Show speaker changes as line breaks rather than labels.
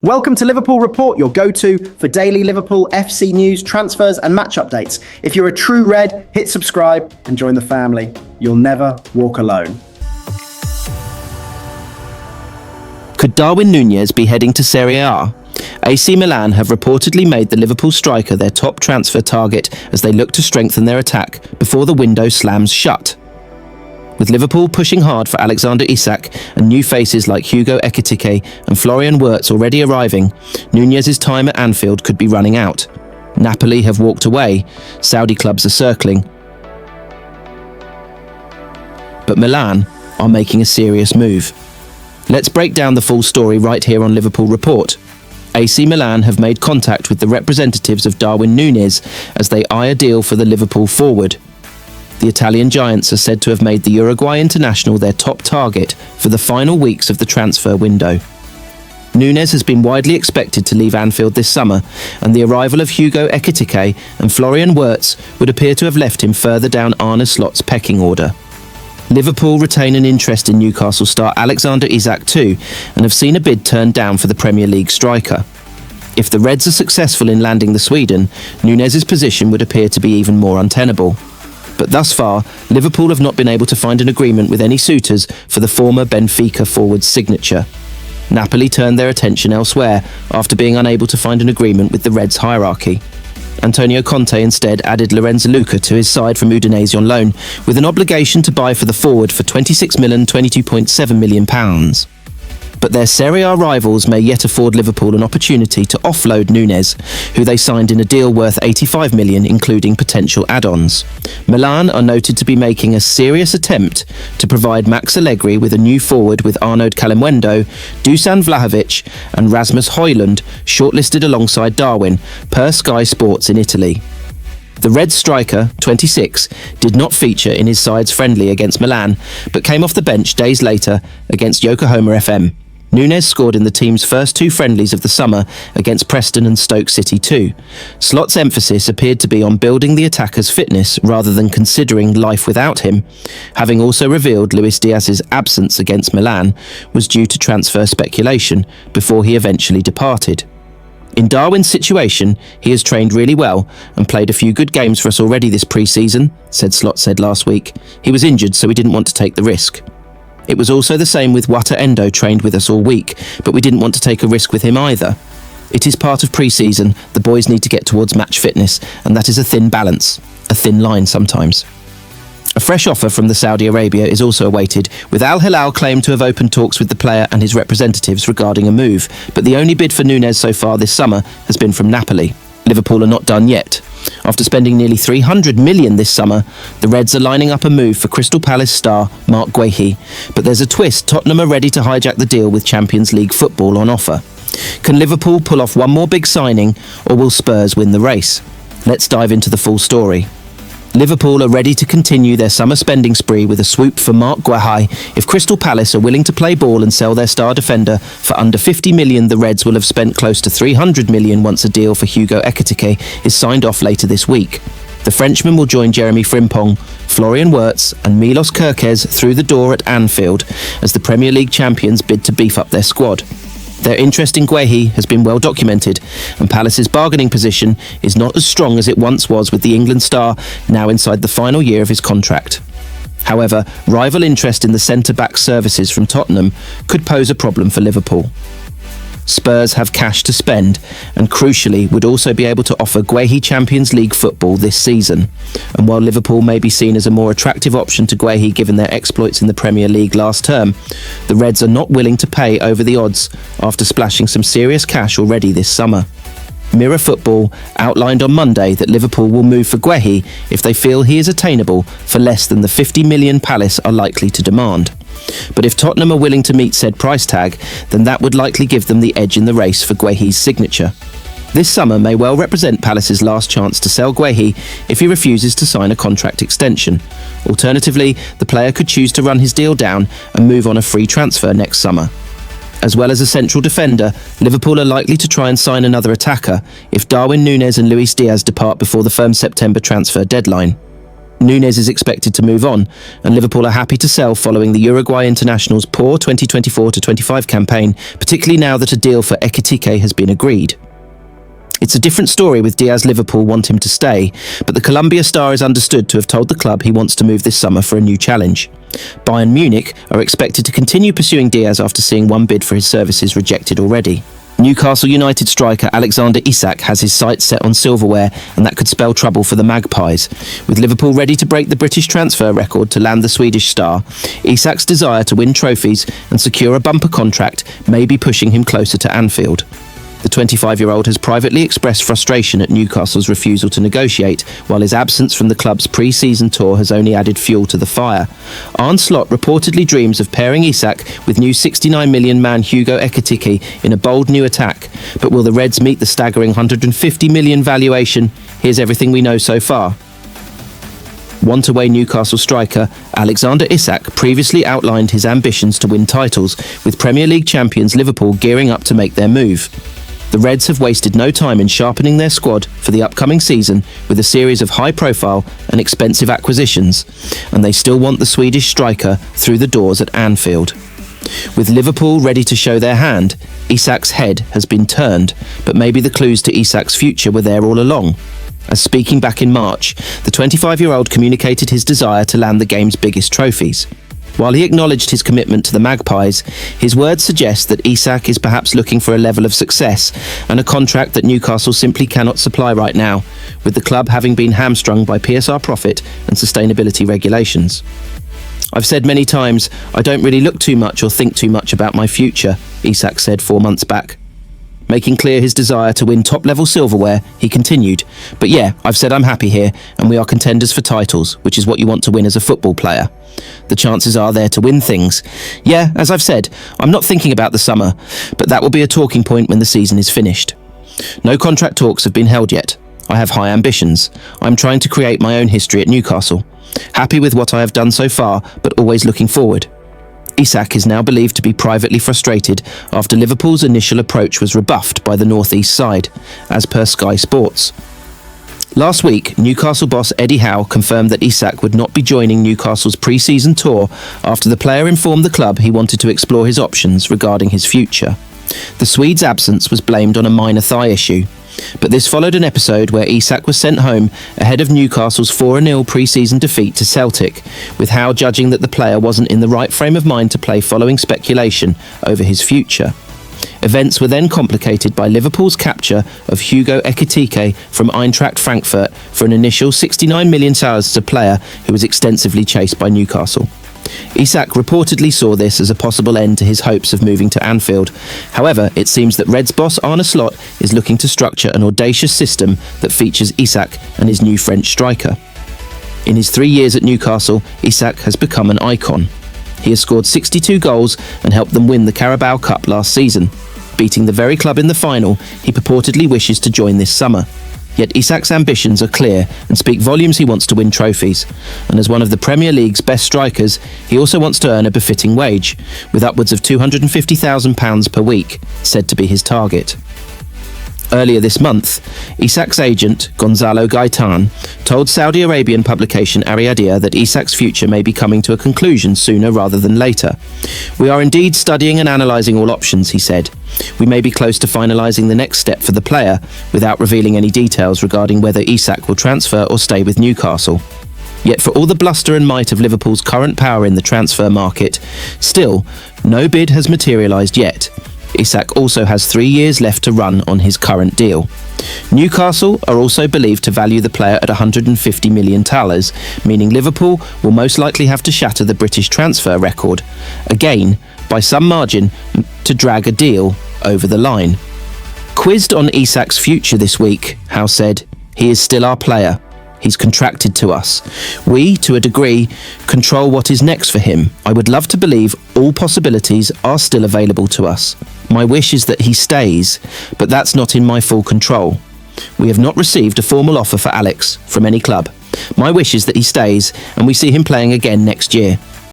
Welcome to Liverpool Report, your go-to for daily Liverpool FC news, transfers and match updates. If you're a true Red, hit subscribe and join the family. You'll never walk alone.
Could Darwin Nunez be heading to Serie A? AC Milan have reportedly made the Liverpool striker their top transfer target as they look to strengthen their attack before the window slams shut. With Liverpool pushing hard for Alexander Isak and new faces like Hugo Ekitike and Florian Wirtz already arriving, Núñez's time at Anfield could be running out. Napoli have walked away, Saudi clubs are circling. But Milan are making a serious move. Let's break down the full story right here on Liverpool Report. AC Milan have made contact with the representatives of Darwin Nunez as they eye a deal for the Liverpool forward. The Italian giants are said to have made the Uruguay international their top target for the final weeks of the transfer window. Núñez has been widely expected to leave Anfield this summer, and the arrival of Hugo Ekitike and Florian Wirtz would appear to have left him further down Arne Slot's pecking order. Liverpool retain an interest in Newcastle star Alexander Isak too, and have seen a bid turned down for the Premier League striker. If the Reds are successful in landing the Sweden, Núñez's position would appear to be even more untenable. But thus far, Liverpool have not been able to find an agreement with any suitors for the former Benfica forward's signature. Napoli turned their attention elsewhere after being unable to find an agreement with the Reds' hierarchy. Antonio Conte instead added Lorenzo Luca to his side from Udinese on loan, with an obligation to buy for the forward for £26,022.7 million. But their Serie A rivals may yet afford Liverpool an opportunity to offload Núñez, who they signed in a deal worth £85 million, including potential add-ons. Milan are noted to be making a serious attempt to provide Max Allegri with a new forward with Arnaud Calimundo, Dusan Vlahovic and Rasmus Højlund shortlisted alongside Darwin, per Sky Sports in Italy. The Red striker, 26, did not feature in his side's friendly against Milan, but came off the bench days later against Yokohama FM. Núñez scored in the team's first two friendlies of the summer against Preston and Stoke City too. Slot's emphasis appeared to be on building the attacker's fitness rather than considering life without him, having also revealed Luis Diaz's absence against Milan was due to transfer speculation before he eventually departed. In Darwin's situation, he has trained really well and played a few good games for us already this pre-season, Slot said last week. He was injured, so we didn't want to take the risk. It was also the same with Wata Endo, trained with us all week, but we didn't want to take a risk with him either. It is part of pre-season, the boys need to get towards match fitness, and that is a thin balance, a thin line sometimes. A fresh offer from the Saudi Arabia is also awaited, with Al Hilal claimed to have opened talks with the player and his representatives regarding a move, but the only bid for Núñez so far this summer has been from Napoli. Liverpool are not done yet. After spending nearly £300 million this summer, the Reds are lining up a move for Crystal Palace star Marc Guehi, but there's a twist. Tottenham are ready to hijack the deal with Champions League football on offer. Can Liverpool pull off one more big signing, or will Spurs win the race? Let's dive into the full story. Liverpool are ready to continue their summer spending spree with a swoop for Marc Guehi. If Crystal Palace are willing to play ball and sell their star defender for under £50 million, the Reds will have spent close to £300 million once a deal for Hugo Ekitike is signed off later this week. The Frenchman will join Jeremy Frimpong, Florian Wirtz and Milos Kerkez through the door at Anfield as the Premier League champions bid to beef up their squad. Their interest in Guehi has been well documented, and Palace's bargaining position is not as strong as it once was with the England star now inside the final year of his contract. However, rival interest in the centre-back services from Tottenham could pose a problem for Liverpool. Spurs have cash to spend and crucially would also be able to offer Guehi Champions League football this season. And while Liverpool may be seen as a more attractive option to Guehi given their exploits in the Premier League last term, the Reds are not willing to pay over the odds after splashing some serious cash already this summer. Mirror Football outlined on Monday that Liverpool will move for Guehi if they feel he is attainable for less than the £50 million Palace are likely to demand. But if Tottenham are willing to meet said price tag, then that would likely give them the edge in the race for Guehi's signature. This summer may well represent Palace's last chance to sell Guehi if he refuses to sign a contract extension. Alternatively, the player could choose to run his deal down and move on a free transfer next summer. As well as a central defender, Liverpool are likely to try and sign another attacker if Darwin Nunez and Luis Diaz depart before the firm September transfer deadline. Núñez is expected to move on, and Liverpool are happy to sell following the Uruguay international's poor 2024-25 campaign, particularly now that a deal for Ekitike has been agreed. It's a different story with Diaz. Liverpool want him to stay, but the Colombia star is understood to have told the club he wants to move this summer for a new challenge. Bayern Munich are expected to continue pursuing Diaz after seeing one bid for his services rejected already. Newcastle United striker Alexander Isak has his sights set on silverware, and that could spell trouble for the Magpies. With Liverpool ready to break the British transfer record to land the Swedish star, Isak's desire to win trophies and secure a bumper contract may be pushing him closer to Anfield. The 25-year-old has privately expressed frustration at Newcastle's refusal to negotiate, while his absence from the club's pre-season tour has only added fuel to the fire. Arne Slot reportedly dreams of pairing Isak with new 69 million man Hugo Ekitike in a bold new attack, but will the Reds meet the staggering 150 million valuation? Here's everything we know so far. Want-away Newcastle striker Alexander Isak previously outlined his ambitions to win titles, with Premier League champions Liverpool gearing up to make their move. The Reds have wasted no time in sharpening their squad for the upcoming season with a series of high-profile and expensive acquisitions, and they still want the Swedish striker through the doors at Anfield. With Liverpool ready to show their hand, Isak's head has been turned, but maybe the clues to Isak's future were there all along. As speaking back in March, the 25-year-old communicated his desire to land the game's biggest trophies. While he acknowledged his commitment to the Magpies, his words suggest that Isak is perhaps looking for a level of success and a contract that Newcastle simply cannot supply right now, with the club having been hamstrung by PSR profit and sustainability regulations. I've said many times, I don't really look too much or think too much about my future, Isak said 4 months back. Making clear his desire to win top-level silverware, he continued, "But yeah, I've said I'm happy here, and we are contenders for titles, which is what you want to win as a football player. The chances are there to win things. Yeah, as I've said, I'm not thinking about the summer, but that will be a talking point when the season is finished. No contract talks have been held yet. I have high ambitions. I'm trying to create my own history at Newcastle. Happy with what I have done so far, but always looking forward." Isak is now believed to be privately frustrated after Liverpool's initial approach was rebuffed by the North East side, as per Sky Sports. Last week, Newcastle boss Eddie Howe confirmed that Isak would not be joining Newcastle's pre-season tour after the player informed the club he wanted to explore his options regarding his future. The Swede's absence was blamed on a minor thigh issue, but this followed an episode where Isak was sent home ahead of Newcastle's 4-0 pre-season defeat to Celtic, with Howe judging that the player wasn't in the right frame of mind to play following speculation over his future. Events were then complicated by Liverpool's capture of Hugo Ekitike from Eintracht Frankfurt for an initial €69 million to a player who was extensively chased by Newcastle. Isak reportedly saw this as a possible end to his hopes of moving to Anfield. However, it seems that Reds boss Arne Slot is looking to structure an audacious system that features Isak and his new French striker. In his 3 years at Newcastle, Isak has become an icon. He has scored 62 goals and helped them win the Carabao Cup last season. Beating the very club in the final, he purportedly wishes to join this summer. Yet Isak's ambitions are clear and speak volumes. He wants to win trophies. And as one of the Premier League's best strikers, he also wants to earn a befitting wage, with upwards of £250,000 per week, said to be his target. Earlier this month, Isak's agent, Gonzalo Gaitan, told Saudi Arabian publication Ariadia that Isak's future may be coming to a conclusion sooner rather than later. "We are indeed studying and analysing all options," he said. "We may be close to finalising the next step for the player, without revealing any details regarding whether Isak will transfer or stay with Newcastle." Yet for all the bluster and might of Liverpool's current power in the transfer market, still, no bid has materialised yet. Isak also has 3 years left to run on his current deal. Newcastle are also believed to value the player at $150 million, meaning Liverpool will most likely have to shatter the British transfer record, again, by some margin, to drag a deal over the line. Quizzed on Isak's future this week, Howe said, "He is still our player. He's contracted to us. We, to a degree, control what is next for him. I would love to believe all possibilities are still available to us. My wish is that he stays, but that's not in my full control. We have not received a formal offer for Alex from any club. My wish is that he stays and we see him playing again next year.